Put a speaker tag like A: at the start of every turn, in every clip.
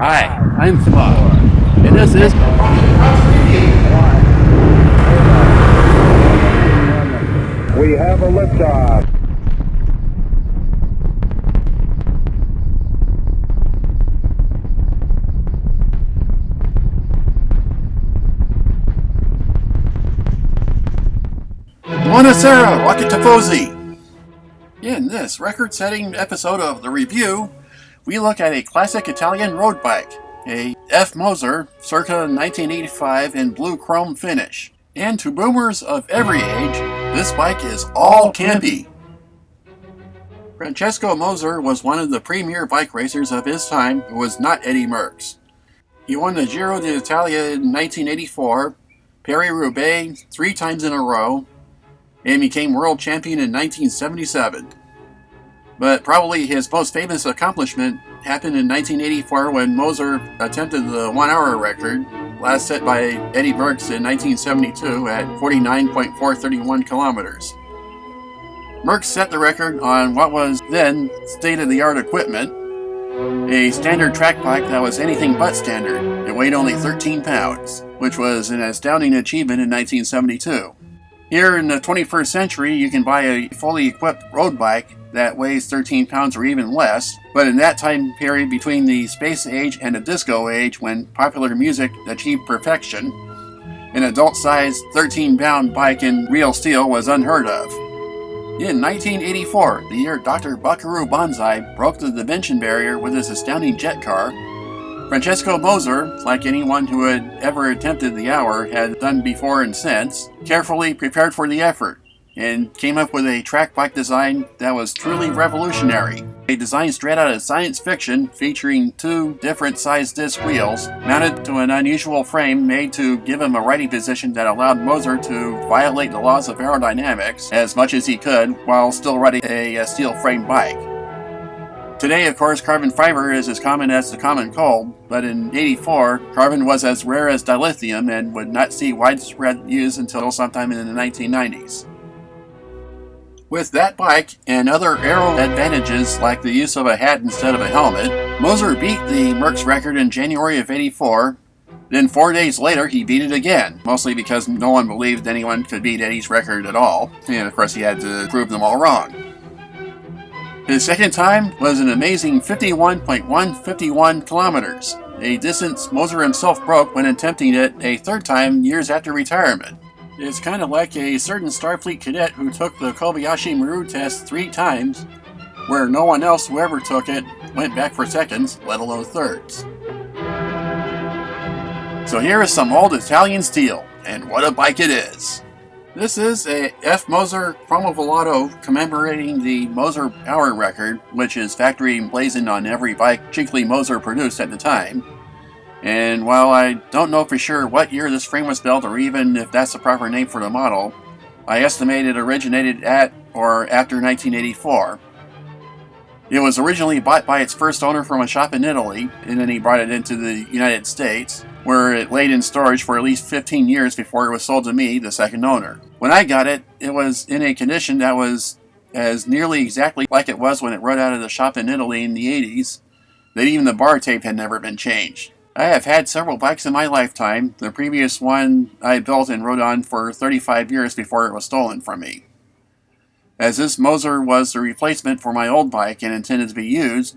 A: Hi, I'm Flo, and this is
B: We have a liftoff.
A: Buonasera, Rokit Tifosi. In this record-setting episode of The Review, we look at a classic Italian road bike, a F. Moser, circa 1985 in blue chrome finish. And to boomers of every age, this bike is all campy. Francesco Moser was one of the premier bike racers of his time who was not Eddie Merckx. He won the Giro d'Italia in 1984, Paris-Roubaix 3 times in a row, and became world champion in 1977. But probably his most famous accomplishment happened in 1984 when Moser attempted the 1-hour record, last set by Eddie Merckx in 1972 at 49.431 kilometers. Merckx set the record on what was then state-of-the-art equipment, a standard track bike that was anything but standard. It weighed only 13 pounds, which was an astounding achievement in 1972. Here in the 21st century, you can buy a fully equipped road bike that weighs 13 pounds or even less, but in that time period between the space age and the disco age, when popular music achieved perfection, an adult-sized 13-pound bike in real steel was unheard of. In 1984, the year Dr. Buckaroo Banzai broke the dimension barrier with his astounding jet car, Francesco Moser, like anyone who had ever attempted the hour had done before and since, carefully prepared for the effort and came up with a track bike design that was truly revolutionary. A design straight out of science fiction featuring 2 different sized disc wheels mounted to an unusual frame made to give him a riding position that allowed Moser to violate the laws of aerodynamics as much as he could while still riding a steel frame bike. Today, of course, carbon fiber is as common as the common cold, but in '84, carbon was as rare as dilithium and would not see widespread use until sometime in the 1990s. With that bike and other aero advantages like the use of a hat instead of a helmet, Moser beat the Merckx record in January of '84. Then 4 days later, he beat it again, mostly because no one believed anyone could beat Eddie's record at all, and of course he had to prove them all wrong. His second time was an amazing 51.151 kilometers, a distance Moser himself broke when attempting it a third time years after retirement. It's kind of like a certain Starfleet cadet who took the Kobayashi Maru test 3 times, where no one else who ever took it went back for seconds, let alone thirds. So here is some old Italian steel, and what a bike it is! This is a F. Moser Cromovelato commemorating the Moser hour record, which is factory emblazoned on every bike chiefly Moser produced at the time. And while I don't know for sure what year this frame was built or even if that's the proper name for the model, I estimate it originated at or after 1984. It was originally bought by its first owner from a shop in Italy, and then he brought it into the United States, where it laid in storage for at least 15 years before it was sold to me, the second owner. When I got it, it was in a condition that was as nearly exactly like it was when it rode out of the shop in Italy in the 80s, that even the bar tape had never been changed. I have had several bikes in my lifetime. The previous one I built and rode on for 35 years before it was stolen from me. As this Moser was the replacement for my old bike and intended to be used,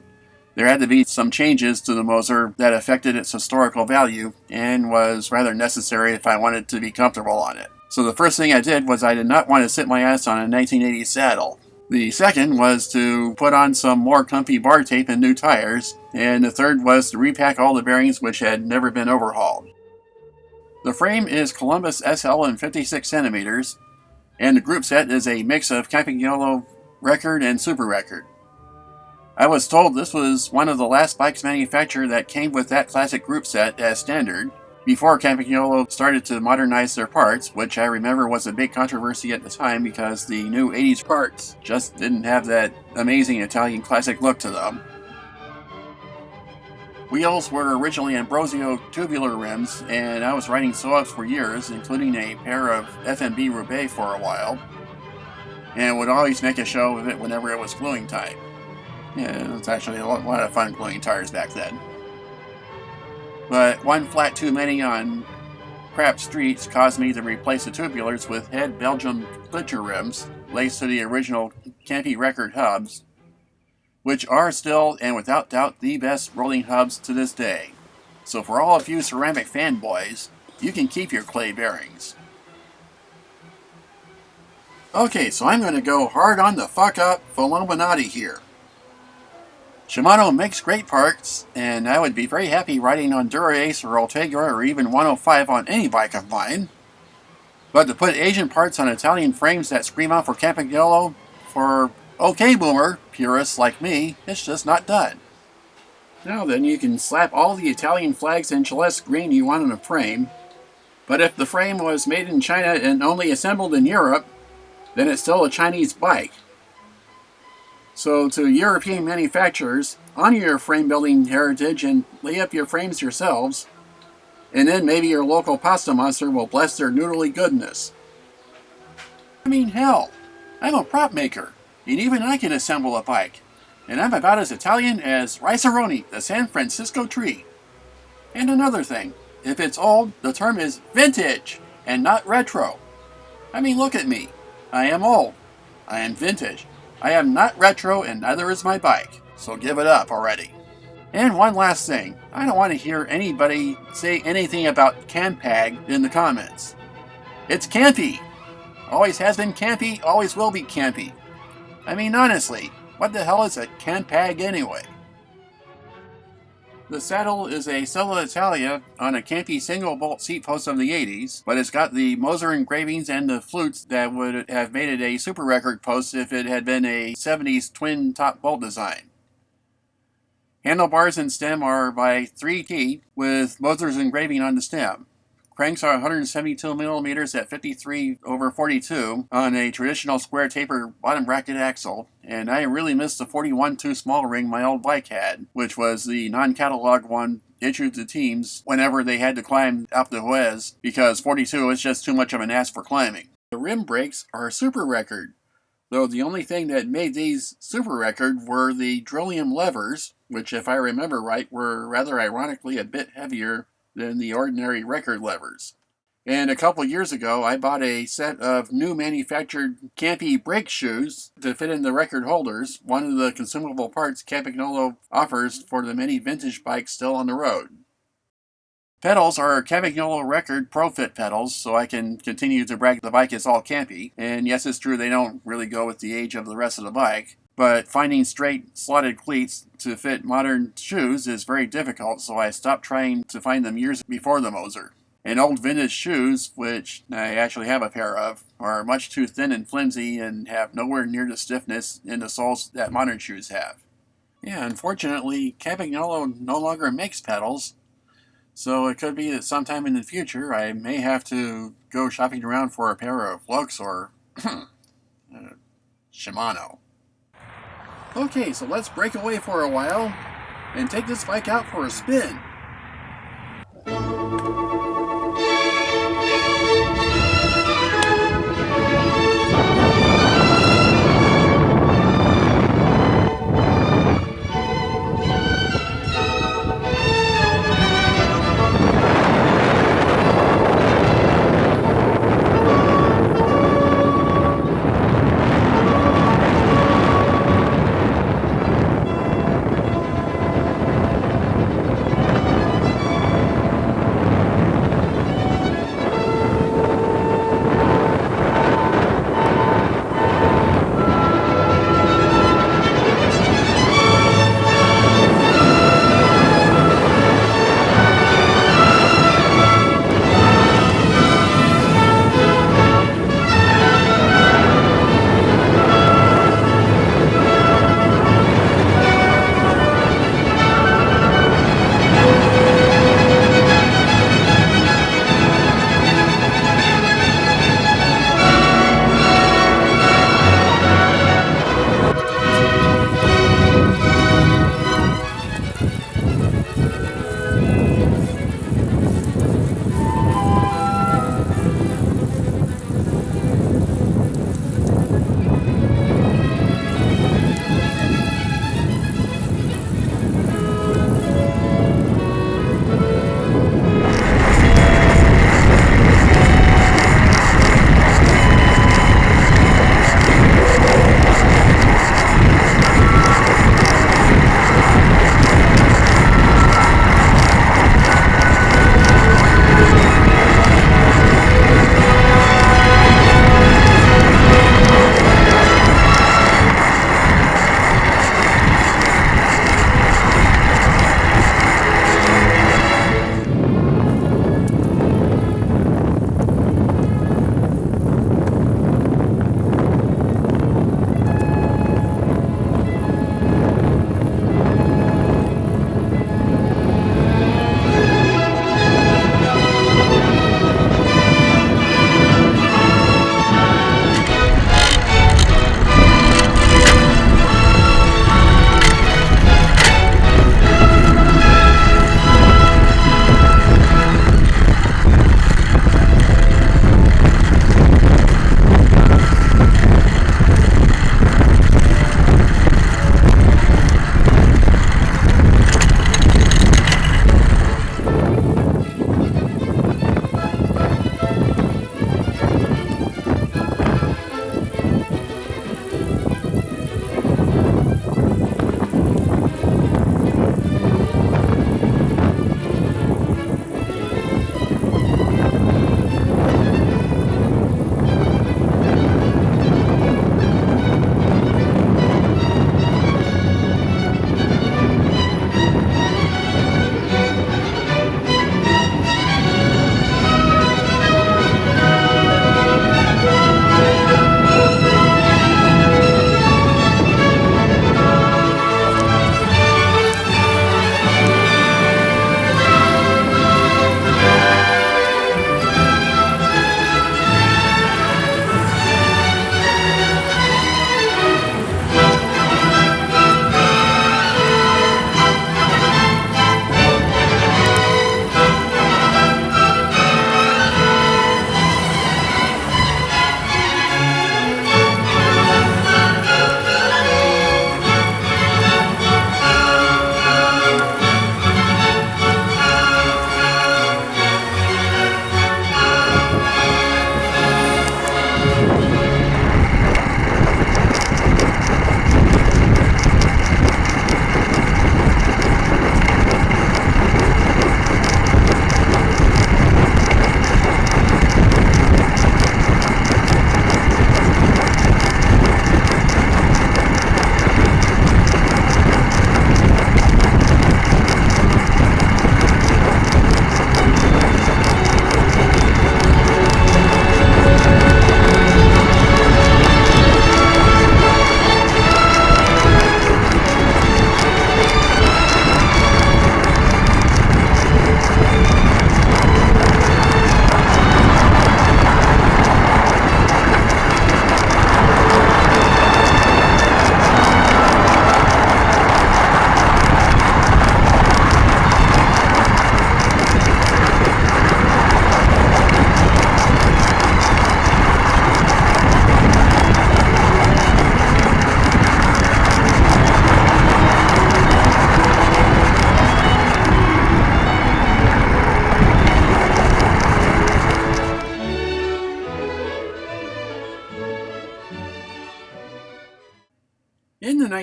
A: there had to be some changes to the Moser that affected its historical value and was rather necessary if I wanted to be comfortable on it. So the first thing I did was I did not want to sit my ass on a 1980s saddle. The second was to put on some more comfy bar tape and new tires, and the third was to repack all the bearings which had never been overhauled. The frame is Columbus SL in 56 centimeters, and the group set is a mix of Campagnolo record and Super record. I was told this was one of the last bikes manufactured that came with that classic group set as standard, before Campagnolo started to modernize their parts, which I remember was a big controversy at the time because the new 80s parts just didn't have that amazing Italian classic look to them. Wheels were originally Ambrosio tubular rims, and I was riding Soaps for years, including a pair of FMB Roubaix for a while, and would always make a show of it whenever it was gluing time. Yeah, it was actually a lot of fun gluing tires back then. but one flat too many on crap streets caused me to replace the tubulars with head Belgium Glitcher rims laced to the original Campy record hubs, which are still and without doubt the best rolling hubs to this day. So for all of you ceramic fanboys, you can keep your clay bearings. Okay, so I'm going to go hard on the fuck up Illuminati here. Shimano makes great parts, and I would be very happy riding on Dura-Ace or Ultegra or even 105 on any bike of mine. But to put Asian parts on Italian frames that scream out for Campagnolo, for okay boomer purists like me, it's just not done. Now then, you can slap all the Italian flags and Celeste green you want on a frame, but if the frame was made in China and only assembled in Europe, then it's still a Chinese bike. So to European manufacturers, honor your frame building heritage and lay up your frames yourselves, and then maybe your local pasta monster will bless their noodly goodness. I mean, hell, I'm a prop maker, and even I can assemble a bike, and I'm about as Italian as Riceroni, the San Francisco tree. And another thing, if it's old, the term is vintage, and not retro. I mean, look at me. I am old. I am vintage. I am not retro, and neither is my bike, so give it up already. And one last thing, I don't want to hear anybody say anything about Campag in the comments. It's campy. Always has been campy, always will be campy. I mean, honestly, what the hell is a Campag anyway? The saddle is a Sella Italia on a campy single-bolt seat post of the 80s, but it's got the Moser engravings and the flutes that would have made it a super record post if it had been a 70s twin-top bolt design. Handlebars and stem are by 3T with Moser's engraving on the stem. Cranks are 172mm at 53/42 on a traditional square taper bottom bracket axle, and I really miss the 41-2 small ring my old bike had, which was the non-catalog one issued to teams whenever they had to climb Alpe d'Huez, because 42 was just too much of an ass for climbing. The rim brakes are super record, though the only thing that made these super record were the Drillium levers, which if I remember right were rather ironically a bit heavier than the ordinary record levers. And a couple years ago, I bought a set of new manufactured Campy brake shoes to fit in the record holders, one of the consumable parts Campagnolo offers for the many vintage bikes still on the road. Pedals are Campagnolo Record Pro Fit pedals, so I can continue to brag the bike is all campy, and yes, it's true they don't really go with the age of the rest of the bike. But finding straight, slotted cleats to fit modern shoes is very difficult, so I stopped trying to find them years before the Moser. And old vintage shoes, which I actually have a pair of, are much too thin and flimsy and have nowhere near the stiffness in the soles that modern shoes have. Yeah, unfortunately, Campagnolo no longer makes pedals, so it could be that sometime in the future I may have to go shopping around for a pair of Lux or Shimano. Okay, so let's break away for a while and take this bike out for a spin.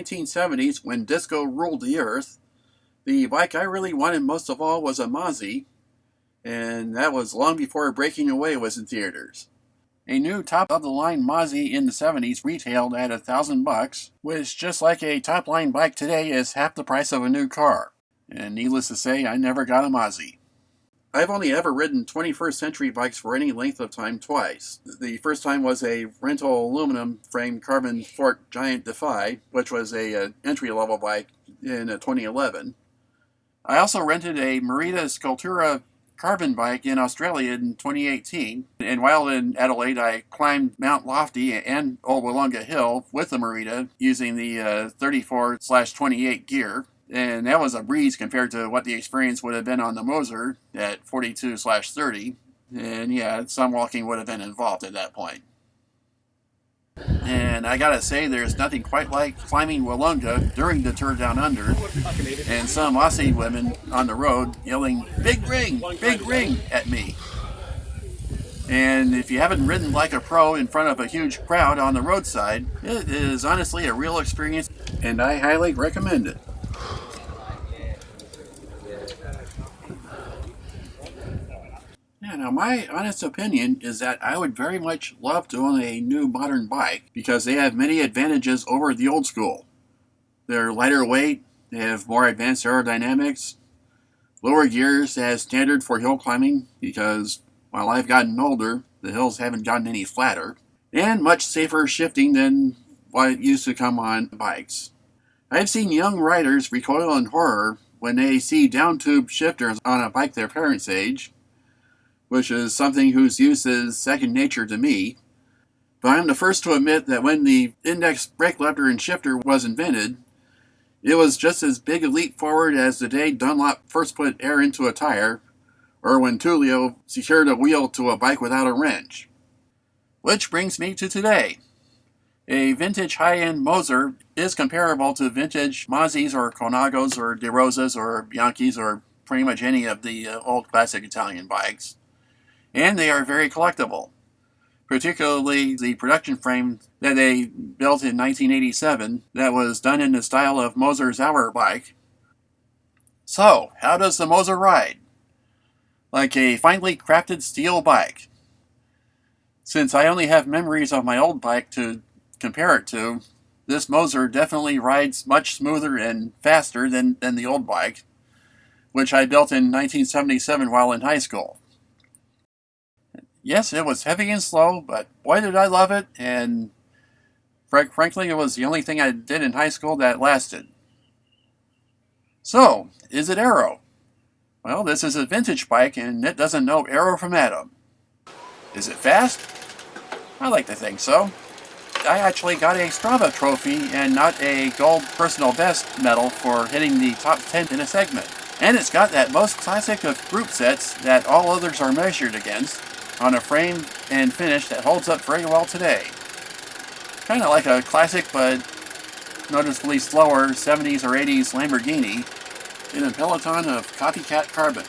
A: 1970s, when disco ruled the earth, the bike I really wanted most of all was a Masi, and that was long before Breaking Away was in theaters. A new top-of-the-line Masi in the 70s retailed at $1,000, which, just like a top-line bike today, is half the price of a new car. And needless to say, I never got a Masi. I've only ever ridden 21st century bikes for any length of time twice. The first time was a rental aluminum frame carbon fork Giant Defy, which was a entry-level bike in 2011. I also rented a Merida Sculptura carbon bike in Australia in 2018, and while in Adelaide I climbed Mount Lofty and Old Wollonga Hill with the Merida using the 34/28 gear, and that was a breeze compared to what the experience would have been on the Moser at 42/30, and yeah, some walking would have been involved at that point. And I gotta say, there's nothing quite like climbing Wollonga during the tour down under, and some Aussie women on the road yelling, big ring," at me. And if you haven't ridden like a pro in front of a huge crowd on the roadside, it is honestly a real experience, and I highly recommend it. Yeah, now my honest opinion is that I would very much love to own a new modern bike because they have many advantages over the old school. They're lighter weight, they have more advanced aerodynamics, lower gears as standard for hill climbing because while I've gotten older, the hills haven't gotten any flatter, and much safer shifting than what used to come on bikes. I've seen young riders recoil in horror when they see down-tube shifters on a bike their parents' age, which is something whose use is second nature to me. But I'm the first to admit that when the index brake lever and shifter was invented, it was just as big a leap forward as the day Dunlop first put air into a tire, or when Tullio secured a wheel to a bike without a wrench. Which brings me to today. A vintage high-end Moser is comparable to vintage Masis or Conagos or De Rosas or Bianchis or pretty much any of the old classic Italian bikes. And they are very collectible, particularly the production frame that they built in 1987 that was done in the style of Moser's Hour bike. So, how does the Moser ride? Like a finely crafted steel bike. Since I only have memories of my old bike to compare it to, this Moser definitely rides much smoother and faster than the old bike, which I built in 1977 while in high school. Yes, it was heavy and slow, but boy did I love it, and frankly, it was the only thing I did in high school that lasted. So, is it aero? Well, this is a vintage bike, and it doesn't know aero from Adam. Is it fast? I like to think so. I actually got a Strava trophy and not a gold personal best medal for hitting the top 10 in a segment. And it's got that most classic of group sets that all others are measured against, on a frame and finish that holds up very well today. Kind of like a classic but noticeably slower 70s or 80s Lamborghini in a peloton of copycat carbon.